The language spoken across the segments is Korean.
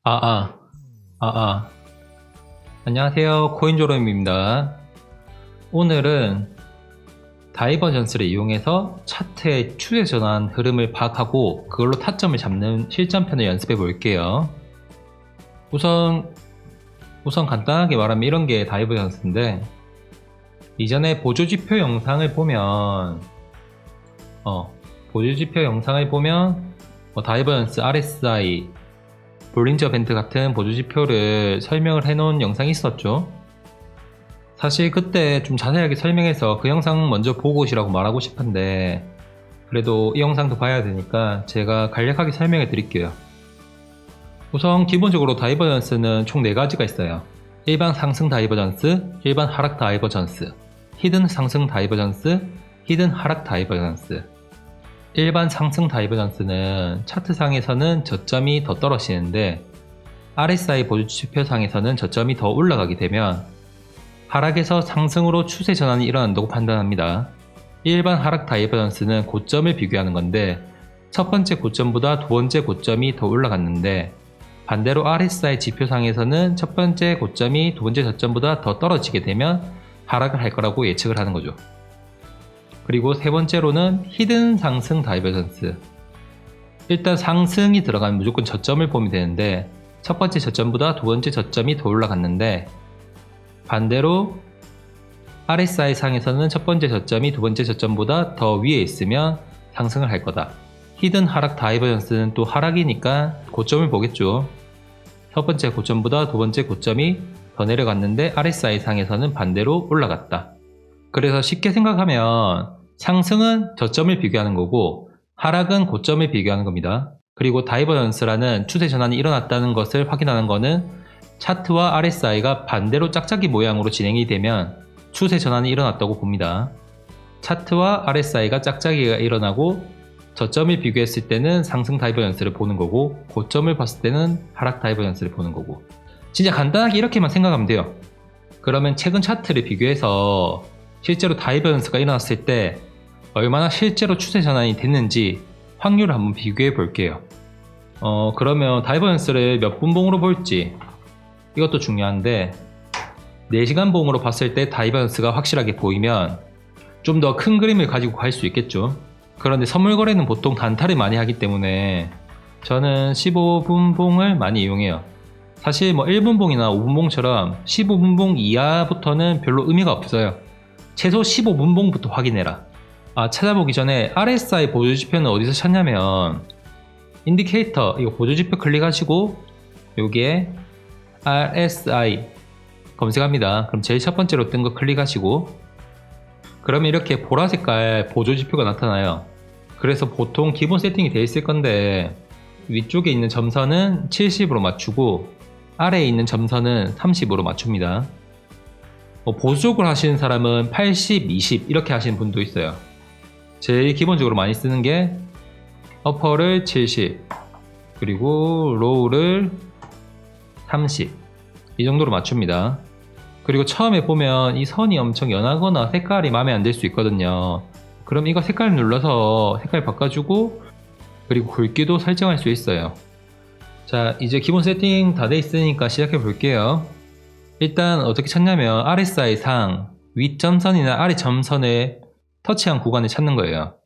아, 아, 아. 안녕하세요. 코인조롬입니다. 오늘은 다이버전스를 이용해서 차트의 추세 전환 흐름을 파악하고 그걸로 타점을 잡는 실전편을 연습해 볼게요. 우선 간단하게 말하면 이런 게 다이버전스인데, 이전에 보조지표 영상을 보면 다이버전스 RSI, 볼린저 밴드 같은 보조지표를 설명을 해놓은 영상이 있었죠. 사실 그때 좀 자세하게 설명해서 그 영상 먼저 보고 오시라고 말하고 싶은데, 그래도 이 영상도 봐야 되니까 제가 간략하게 설명해 드릴게요. 우선 기본적으로 다이버전스는 총 4가지가 있어요. 일반 상승 다이버전스, 일반 하락 다이버전스, 히든 상승 다이버전스, 히든 하락 다이버전스. 일반 상승 다이버전스는 차트상에서는 저점이 더 떨어지는데 RSI 보조지표상에서는 저점이 더 올라가게 되면 하락에서 상승으로 추세 전환이 일어난다고 판단합니다. 일반 하락 다이버전스는 고점을 비교하는 건데 첫 번째 고점보다 두 번째 고점이 더 올라갔는데, 반대로 RSI 지표상에서는 첫 번째 고점이 두 번째 저점보다 더 떨어지게 되면 하락을 할 거라고 예측을 하는 거죠. 그리고 세 번째로는 히든 상승 다이버전스. 일단 상승이 들어가면 무조건 저점을 보면 되는데 첫 번째 저점보다 두 번째 저점이 더 올라갔는데, 반대로 RSI 상에서는 첫 번째 저점이 두 번째 저점보다 더 위에 있으면 상승을 할 거다. 히든 하락 다이버전스는 또 하락이니까 고점을 보겠죠. 첫 번째 고점보다 두 번째 고점이 더 내려갔는데 RSI 상에서는 반대로 올라갔다. 그래서 쉽게 생각하면 상승은 저점을 비교하는 거고 하락은 고점을 비교하는 겁니다. 그리고 다이버전스라는 추세 전환이 일어났다는 것을 확인하는 것은 차트와 RSI가 반대로 짝짝이 모양으로 진행이 되면 추세 전환이 일어났다고 봅니다. 차트와 RSI가 짝짝이가 일어나고 저점을 비교했을 때는 상승 다이버전스를 보는 거고 고점을 봤을 때는 하락 다이버전스를 보는 거고, 진짜 간단하게 이렇게만 생각하면 돼요. 그러면 최근 차트를 비교해서 실제로 다이버전스가 일어났을 때 얼마나 실제로 추세 전환이 됐는지 확률을 한번 비교해 볼게요. 그러면 다이버전스를 몇 분봉으로 볼지 이것도 중요한데, 4시간 봉으로 봤을 때 다이버전스가 확실하게 보이면 좀 더 큰 그림을 가지고 갈 수 있겠죠. 그런데 선물 거래는 보통 단타를 많이 하기 때문에 저는 15분 봉을 많이 이용해요. 사실 1분 봉이나 5분 봉처럼 15분 봉 이하부터는 별로 의미가 없어요. 최소 15분 봉부터 확인해라. 찾아보기 전에 RSI 보조지표는 어디서 찾냐면 인디케이터, 이거 보조지표 클릭하시고 여기에 RSI 검색합니다. 그럼 제일 첫 번째로 뜬 거 클릭하시고, 그러면 이렇게 보라색깔 보조지표가 나타나요. 그래서 보통 기본 세팅이 되어 있을 건데 위쪽에 있는 점선은 70으로 맞추고 아래에 있는 점선은 30으로 맞춥니다. 보수적으로 하시는 사람은 80, 20 이렇게 하시는 분도 있어요. 제일 기본적으로 많이 쓰는 게 어퍼를 70 그리고 로우를 30 이 정도로 맞춥니다. 그리고 처음에 보면 이 선이 엄청 연하거나 색깔이 마음에 안 들 수 있거든요. 그럼 이거 색깔 눌러서 색깔 바꿔주고 그리고 굵기도 설정할 수 있어요. 자, 이제 기본 세팅 다 돼 있으니까 시작해 볼게요. 일단 어떻게 찾냐면 RSI 상 윗점선이나 아래 점선을 터치한 구간을 찾는 거예요.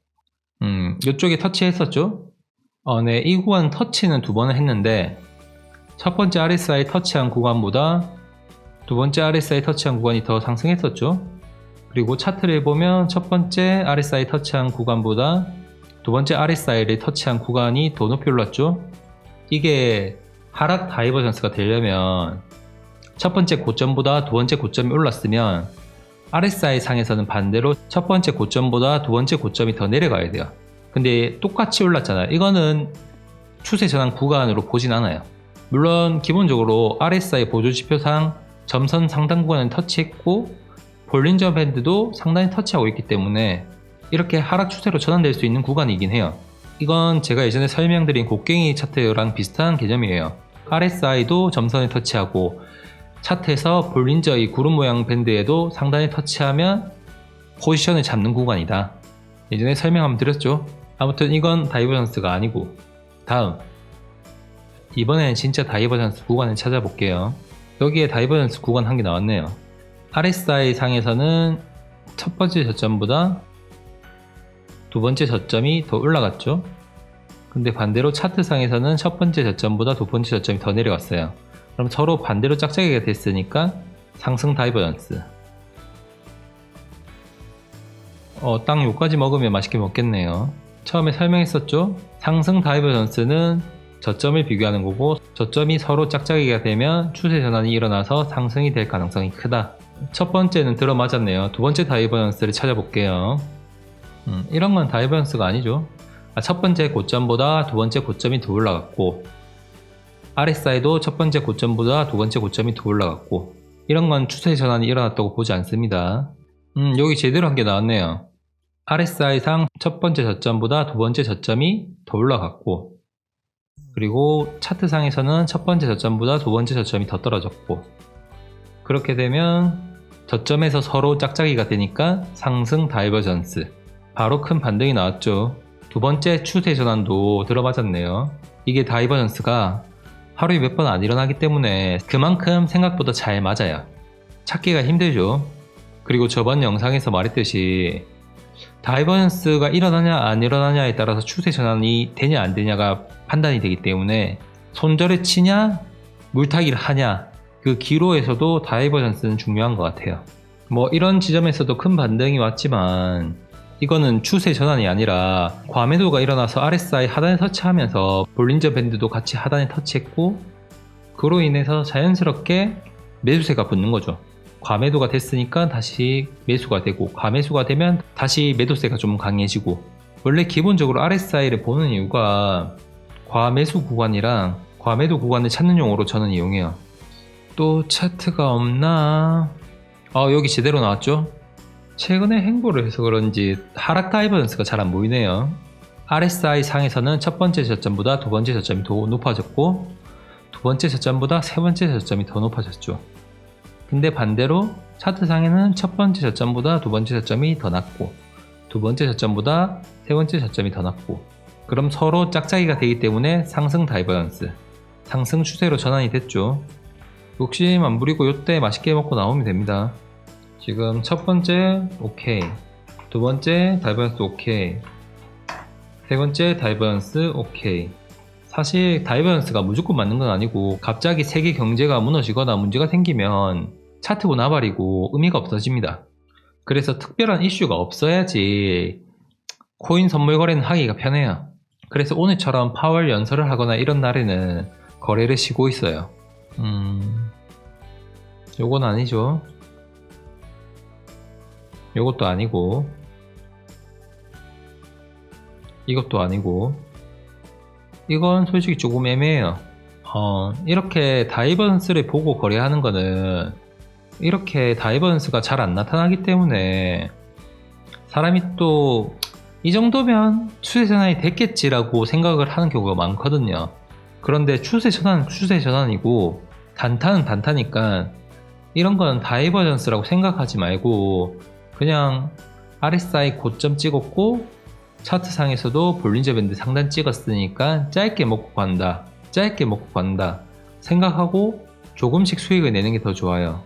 이쪽에 터치했었죠? 네, 이 구간 터치는 2번을 했는데 첫 번째 RSI 터치한 구간보다 두 번째 RSI 터치한 구간이 더 상승했었죠. 그리고 차트를 보면 첫 번째 RSI 터치한 구간보다 두 번째 RSI를 터치한 구간이 더 높이 올랐죠. 이게 하락 다이버전스가 되려면 첫 번째 고점보다 두 번째 고점이 올랐으면 RSI 상에서는 반대로 첫 번째 고점보다 두 번째 고점이 더 내려가야 돼요. 근데 똑같이 올랐잖아요. 이거는 추세 전환 구간으로 보진 않아요. 물론 기본적으로 RSI 보조지표상 점선 상단 구간은 터치했고 볼린저 밴드도 상단에 터치하고 있기 때문에 이렇게 하락 추세로 전환될 수 있는 구간이긴 해요. 이건 제가 예전에 설명드린 곡괭이 차트랑 비슷한 개념이에요. RSI도 점선에 터치하고 차트에서 볼린저 이 구름 모양 밴드에도 상단에 터치하면 포지션을 잡는 구간이다. 예전에 설명 한번 드렸죠. 아무튼 이건 다이버전스가 아니고, 다음 이번엔 진짜 다이버전스 구간을 찾아볼게요. 여기에 다이버전스 구간 한 개 나왔네요. RSI 상에서는 첫 번째 저점보다 두 번째 저점이 더 올라갔죠. 근데 반대로 차트 상에서는 첫 번째 저점보다 두 번째 저점이 더 내려갔어요. 그럼 서로 반대로 짝짝이가 됐으니까 상승 다이버전스. 딱 요까지 먹으면 맛있게 먹겠네요. 처음에 설명했었죠. 상승 다이버전스는 저점을 비교하는 거고, 저점이 서로 짝짝이가 되면 추세 전환이 일어나서 상승이 될 가능성이 크다. 첫 번째는 들어맞았네요. 두 번째 다이버전스를 찾아볼게요. 이런 건 다이버전스가 아니죠. 첫 번째 고점보다 두 번째 고점이 더 올라갔고, RSI도 첫 번째 고점보다 두 번째 고점이 더 올라갔고, 이런 건 추세 전환이 일어났다고 보지 않습니다. 여기 제대로 한 게 나왔네요. RSI상 첫 번째 저점보다 두 번째 저점이 더 올라갔고, 그리고 차트상에서는 첫 번째 저점보다 두 번째 저점이 더 떨어졌고, 그렇게 되면 저점에서 서로 짝짝이가 되니까 상승 다이버전스. 바로 큰 반등이 나왔죠. 두 번째 추세 전환도 들어맞았네요. 이게 다이버전스가 하루에 몇 번 안 일어나기 때문에 그만큼 생각보다 잘 맞아요. 찾기가 힘들죠. 그리고 저번 영상에서 말했듯이 다이버전스가 일어나냐 안 일어나냐에 따라서 추세 전환이 되냐 안 되냐가 판단이 되기 때문에 손절을 치냐 물타기를 하냐, 그 기로에서도 다이버전스는 중요한 것 같아요. 뭐 이런 지점에서도 큰 반등이 왔지만 이거는 추세 전환이 아니라 과매도가 일어나서 RSI 하단에 터치하면서 볼린저 밴드도 같이 하단에 터치했고, 그로 인해서 자연스럽게 매수세가 붙는 거죠. 과매도가 됐으니까 다시 매수가 되고, 과매수가 되면 다시 매도세가 좀 강해지고. 원래 기본적으로 RSI를 보는 이유가 과매수 구간이랑 과매도 구간을 찾는 용어로 저는 이용해요. 또 차트가 없나? 여기 제대로 나왔죠? 최근에 행보를 해서 그런지 하락 다이버전스가 잘 안 보이네요. RSI 상에서는 첫 번째 저점보다 두 번째 저점이 더 높아졌고, 두 번째 저점보다 세 번째 저점이 더 높아졌죠. 근데 반대로 차트 상에는 첫 번째 저점보다 두 번째 저점이 더 낮고, 두 번째 저점보다 세 번째 저점이 더 낮고, 그럼 서로 짝짝이가 되기 때문에 상승 다이버전스, 상승 추세로 전환이 됐죠. 욕심 안 부리고 요때 맛있게 먹고 나오면 됩니다. 지금 첫 번째 오케이, 두 번째 다이버전스 오케이, 세 번째 다이버전스 오케이. 사실 다이버전스가 무조건 맞는 건 아니고, 갑자기 세계 경제가 무너지거나 문제가 생기면 차트고 나발이고 의미가 없어집니다. 그래서 특별한 이슈가 없어야지 코인 선물 거래는 하기가 편해요. 그래서 오늘처럼 파월 연설을 하거나 이런 날에는 거래를 쉬고 있어요. 요건 아니죠. 요것도 아니고, 이것도 아니고, 이건 솔직히 조금 애매해요. 이렇게 다이버전스를 보고 거래하는 거는 이렇게 다이버전스가 잘 안 나타나기 때문에 사람이 또 이 정도면 추세 전환이 됐겠지라고 생각을 하는 경우가 많거든요. 그런데 추세 전환은 추세 전환이고 단타는 단타니까 이런 건 다이버전스라고 생각하지 말고 그냥 RSI 고점 찍었고 차트상에서도 볼린저 밴드 상단 찍었으니까 짧게 먹고 간다, 짧게 먹고 간다 생각하고 조금씩 수익을 내는 게 더 좋아요.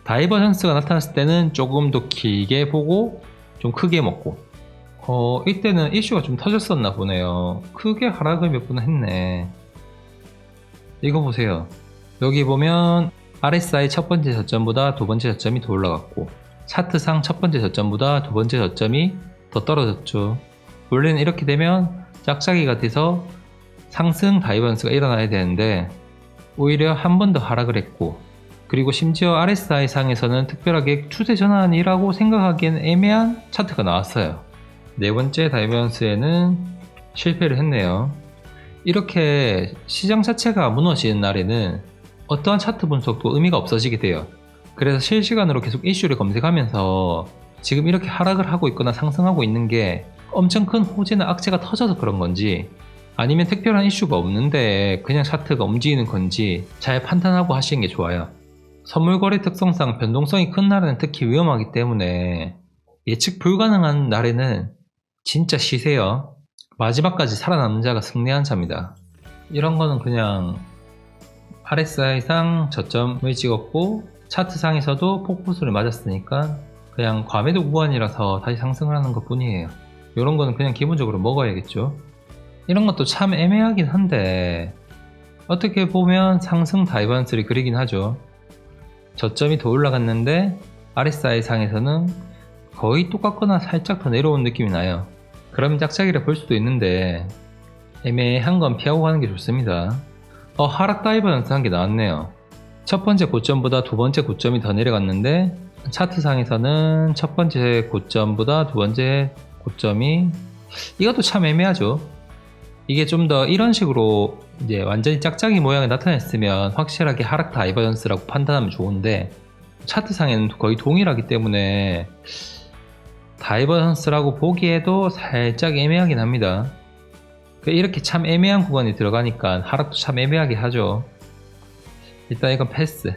다이버전스가 나타났을 때는 조금 더 길게 보고 좀 크게 먹고, 이때는 이슈가 좀 터졌었나 보네요. 크게 하락을 몇 번 했네. 이거 보세요. 여기 보면 RSI 첫 번째 저점보다 두 번째 저점이 더 올라갔고, 차트상 첫 번째 저점보다 두 번째 저점이 더 떨어졌죠. 원래는 이렇게 되면 짝짝이가 돼서 상승 다이버전스가 일어나야 되는데 오히려 한 번 더 하락을 했고, 그리고 심지어 RSI 상에서는 특별하게 추세 전환이라고 생각하기엔 애매한 차트가 나왔어요. 네 번째 다이버전스에는 실패를 했네요. 이렇게 시장 자체가 무너지는 날에는 어떠한 차트 분석도 의미가 없어지게 돼요. 그래서 실시간으로 계속 이슈를 검색하면서 지금 이렇게 하락을 하고 있거나 상승하고 있는 게 엄청 큰 호재나 악재가 터져서 그런 건지, 아니면 특별한 이슈가 없는데 그냥 차트가 움직이는 건지 잘 판단하고 하시는 게 좋아요. 선물거래 특성상 변동성이 큰 날에는 특히 위험하기 때문에 예측 불가능한 날에는 진짜 쉬세요. 마지막까지 살아남는 자가 승리한 자입니다. 이런 거는 그냥 RSI상 저점을 찍었고 차트상에서도 폭포수를 맞았으니까 그냥 과매도 구간이라서 다시 상승을 하는 것 뿐이에요. 이런 거는 그냥 기본적으로 먹어야겠죠. 이런 것도 참 애매하긴 한데 어떻게 보면 상승 다이버넌스를 그리긴 하죠. 저점이 더 올라갔는데 RSI 상에서는 거의 똑같거나 살짝 더 내려온 느낌이 나요. 그럼 짝짝이라 볼 수도 있는데 애매한 건 피하고 가는 게 좋습니다. 하락 다이버넌스 한 게 나왔네요. 첫 번째 고점보다 두 번째 고점이 더 내려갔는데 차트상에서는 첫 번째 고점보다 두 번째 고점이 이것도 참 애매하죠. 이게 좀 더 이런 식으로 이제 완전히 짝짝이 모양이 나타냈으면 확실하게 하락 다이버전스라고 판단하면 좋은데 차트상에는 거의 동일하기 때문에 다이버전스라고 보기에도 살짝 애매하긴 합니다. 이렇게 참 애매한 구간이 들어가니까 하락도 참 애매하게 하죠. 일단 이건 패스.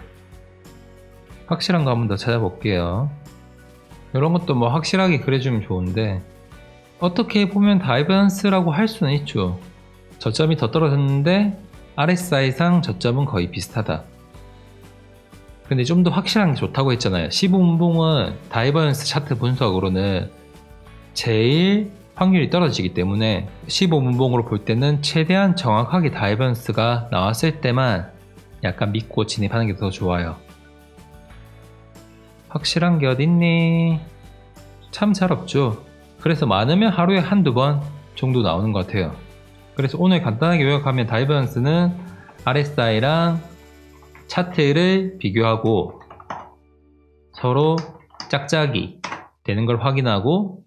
확실한 거 한 번 더 찾아볼게요. 이런 것도 뭐 확실하게 그려주면 좋은데 어떻게 보면 다이버넌스라고 할 수는 있죠. 저점이 더 떨어졌는데 RSI상 저점은 거의 비슷하다. 근데 좀 더 확실한 게 좋다고 했잖아요. 15분봉은 다이버넌스 차트 분석으로는 제일 확률이 떨어지기 때문에 15분봉으로 볼 때는 최대한 정확하게 다이버넌스가 나왔을 때만 약간 믿고 진입하는 게 더 좋아요. 확실한 게 어딨니? 참 잘 없죠. 그래서 많으면 하루에 한두 번 정도 나오는 것 같아요. 그래서 오늘 간단하게 요약하면 다이버넌스는 RSI랑 차트를 비교하고 서로 짝짝이 되는 걸 확인하고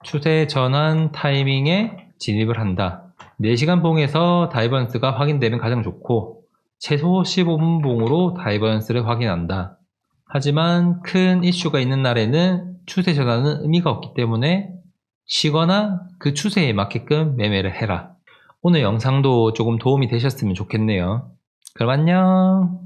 추세 전환 타이밍에 진입을 한다. 4시간 봉에서 다이버넌스가 확인되면 가장 좋고 최소 15분 봉으로 다이버넌스를 확인한다. 하지만 큰 이슈가 있는 날에는 추세 전환은 의미가 없기 때문에 쉬거나 그 추세에 맞게끔 매매를 해라. 오늘 영상도 조금 도움이 되셨으면 좋겠네요. 그럼 안녕.